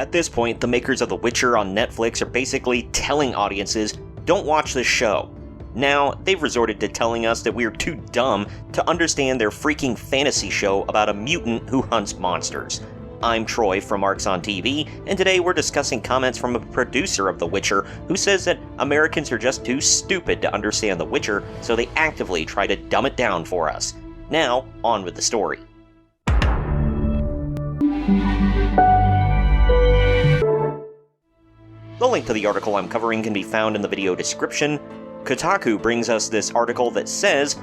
At this point, the makers of The Witcher on Netflix are basically telling audiences, don't watch this show. Now, they've resorted to telling us that we're too dumb to understand their freaking fantasy show about a mutant who hunts monsters. I'm Troy from Marks on TV, and today we're discussing comments from a producer of The Witcher who says that Americans are just too stupid to understand The Witcher, so they actively try to dumb it down for us. Now, on with the story. The link to the article I'm covering can be found in the video description. Kotaku brings us this article that says,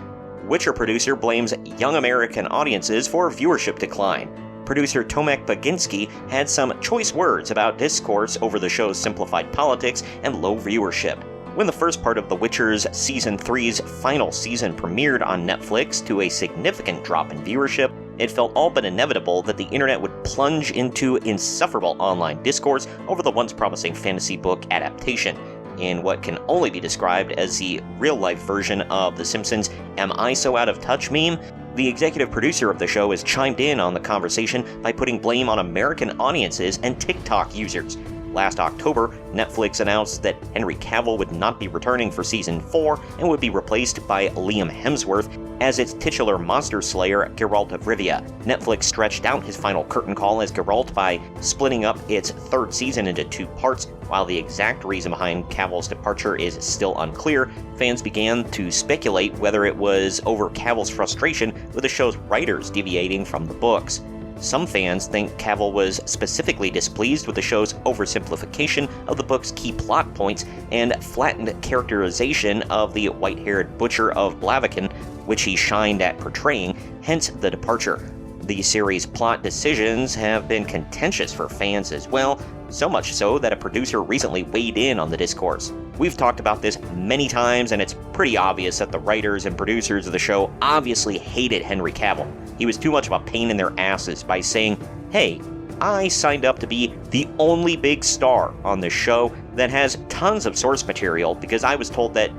Witcher producer blames young American audiences for viewership decline. Producer Tomek Baginski had some choice words about discourse over the show's simplified politics and low viewership. When the first part of The Witcher's Season 3's final season premiered on Netflix to a significant drop in viewership, it felt all but inevitable that the internet would plunge into insufferable online discourse over the once promising fantasy book adaptation. In what can only be described as the real-life version of The Simpsons' Am I So Out of Touch meme, the executive producer of the show has chimed in on the conversation by putting blame on American audiences and TikTok users. Last October, Netflix announced that Henry Cavill would not be returning for Season 4 and would be replaced by Liam Hemsworth as its titular monster slayer, Geralt of Rivia. Netflix stretched out his final curtain call as Geralt by splitting up its third season into two parts. While the exact reason behind Cavill's departure is still unclear, fans began to speculate whether it was over Cavill's frustration with the show's writers deviating from the books. Some fans think Cavill was specifically displeased with the show's oversimplification of the book's key plot points and flattened characterization of the white-haired butcher of Blaviken, which he shined at portraying, hence the departure. The series' plot decisions have been contentious for fans as well, so much so that a producer recently weighed in on the discourse. We've talked about this many times, and it's pretty obvious that the writers and producers of the show obviously hated Henry Cavill. He was too much of a pain in their asses by saying, hey, I signed up to be the only big star on this show that has tons of source material because I was told that,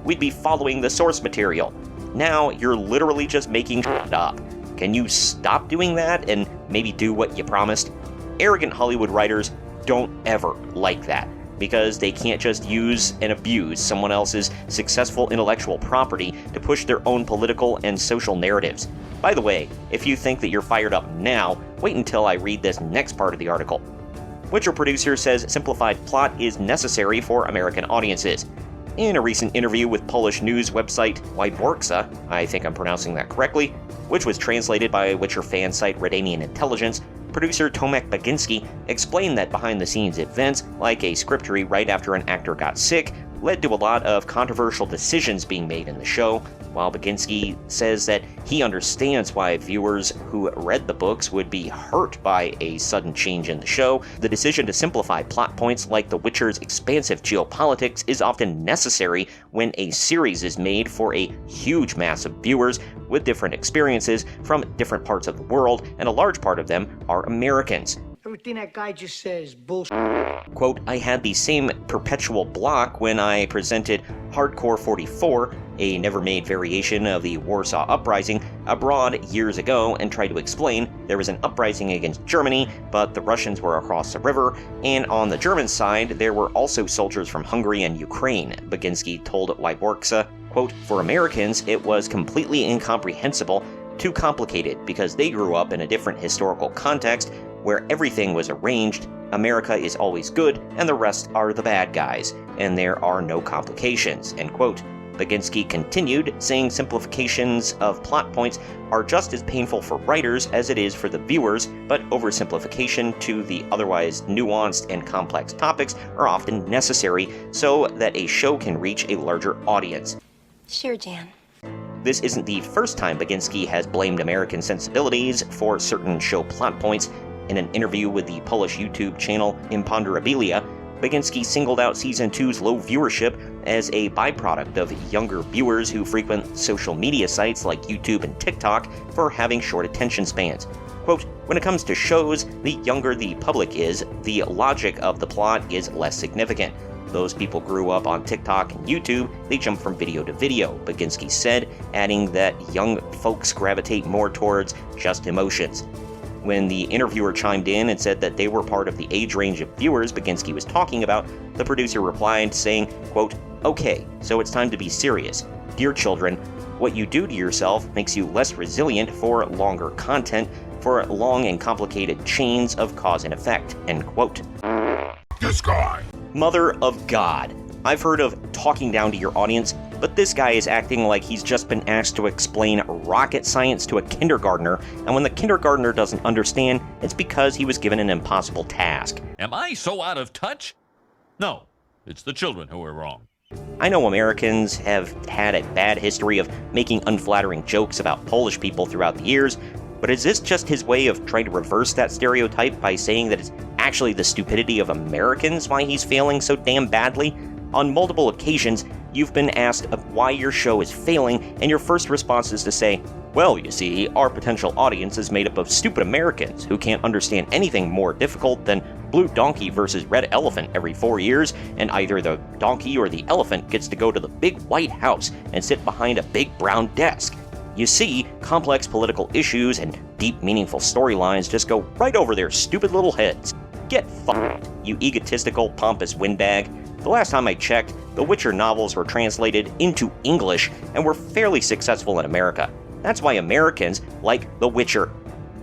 we'd be following the source material. Now you're literally just making shit up. Can you stop doing that and maybe do what you promised? Arrogant Hollywood writers don't ever like that, because they can't just use and abuse someone else's successful intellectual property to push their own political and social narratives. By the way, if you think that you're fired up now, wait until I read this next part of the article. Witcher producer says simplified plot is necessary for American audiences. In a recent interview with Polish news website Wyborcza, I think I'm pronouncing that correctly, which was translated by Witcher fan site Redanian Intelligence, producer Tomek Baginski explained that behind-the-scenes events, like a script rewrite after an actor got sick, led to a lot of controversial decisions being made in the show, while Baginski says that he understands why viewers who read the books would be hurt by a sudden change in the show. The decision to simplify plot points like The Witcher's expansive geopolitics is often necessary when a series is made for a huge mass of viewers with different experiences from different parts of the world, and a large part of them are Americans. Everything that guy just says, bullshit. Quote, I had the same perpetual block when I presented Hardcore 44, a never-made variation of the Warsaw Uprising, abroad years ago and tried to explain there was an uprising against Germany, but the Russians were across the river, and on the German side there were also soldiers from Hungary and Ukraine, Baginski told Wyborcza. Quote, for Americans, it was completely incomprehensible, too complicated, because they grew up in a different historical context where everything was arranged, America is always good, and the rest are the bad guys, and there are no complications, end quote. Baginski continued, saying simplifications of plot points are just as painful for writers as it is for the viewers, but oversimplification to the otherwise nuanced and complex topics are often necessary so that a show can reach a larger audience. Sure, Jan. This isn't the first time Baginski has blamed American sensibilities for certain show plot points. In an interview with the Polish YouTube channel Imponderabilia, Baginski singled out Season 2's low viewership as a byproduct of younger viewers who frequent social media sites like YouTube and TikTok for having short attention spans. Quote, when it comes to shows, the younger the public is, the logic of the plot is less significant. Those people grew up on TikTok and YouTube, they jump from video to video, Baginski said, adding that young folks gravitate more towards just emotions. When the interviewer chimed in and said that they were part of the age range of viewers Baginski was talking about, the producer replied saying, quote, "Okay, so it's time to be serious. Dear children, what you do to yourself makes you less resilient for longer content, for long and complicated chains of cause and effect," end quote. This guy! Mother of God. I've heard of talking down to your audience, but this guy is acting like he's just been asked to explain rocket science to a kindergartner, and when the kindergartner doesn't understand, it's because he was given an impossible task. Am I so out of touch? No, it's the children who are wrong. I know Americans have had a bad history of making unflattering jokes about Polish people throughout the years, but is this just his way of trying to reverse that stereotype by saying that it's actually the stupidity of Americans why he's failing so damn badly? On multiple occasions, you've been asked of why your show is failing, and your first response is to say, "Well, you see, our potential audience is made up of stupid Americans who can't understand anything more difficult than blue donkey versus red elephant every 4 years, and either the donkey or the elephant gets to go to the big white house and sit behind a big brown desk." You see, complex political issues and deep, meaningful storylines just go right over their stupid little heads. Get fucked, you egotistical, pompous windbag. The last time I checked, the Witcher novels were translated into English and were fairly successful in America. That's why Americans like The Witcher.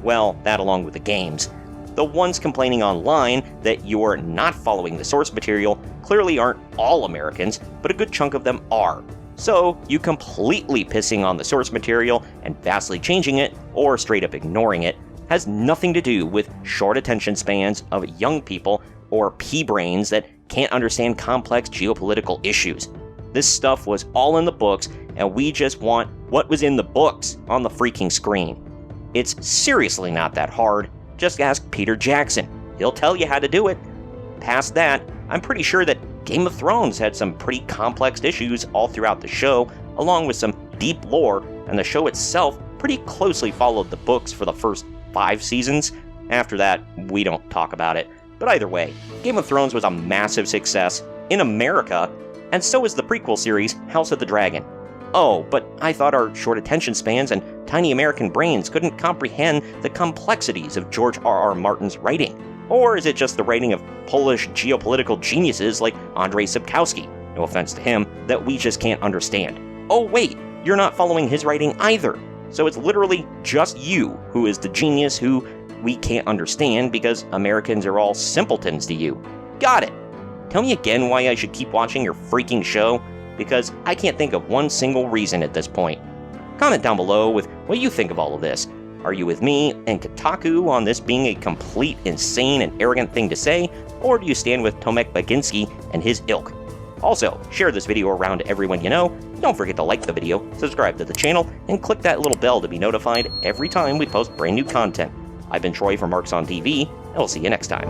Well, that along with the games. The ones complaining online that you're not following the source material clearly aren't all Americans, but a good chunk of them are. So, you completely pissing on the source material and vastly changing it, or straight up ignoring it, has nothing to do with short attention spans of young people or pea-brains that can't understand complex geopolitical issues. This stuff was all in the books, and we just want what was in the books on the freaking screen. It's seriously not that hard. Just ask Peter Jackson. He'll tell you how to do it. Past that, I'm pretty sure that Game of Thrones had some pretty complex issues all throughout the show, along with some deep lore, and the show itself pretty closely followed the books for the first 5 seasons. After that, we don't talk about it. But either way, Game of Thrones was a massive success in America, and so is the prequel series, House of the Dragon. Oh, but I thought our short attention spans and tiny American brains couldn't comprehend the complexities of George R.R. Martin's writing. Or is it just the writing of Polish geopolitical geniuses like Andrzej Sapkowski, no offense to him, that we just can't understand? Oh wait, you're not following his writing either. So it's literally just you who is the genius who we can't understand because Americans are all simpletons to you. Got it. Tell me again why I should keep watching your freaking show, because I can't think of one single reason at this point. Comment down below with what you think of all of this. Are you with me and Kotaku on this being a complete, insane, and arrogant thing to say, or do you stand with Tomek Baginski and his ilk? Also, share this video around to everyone you know. Don't forget to like the video, subscribe to the channel, and click that little bell to be notified every time we post brand new content. I've been Troy from Marks on TV, and we'll see you next time.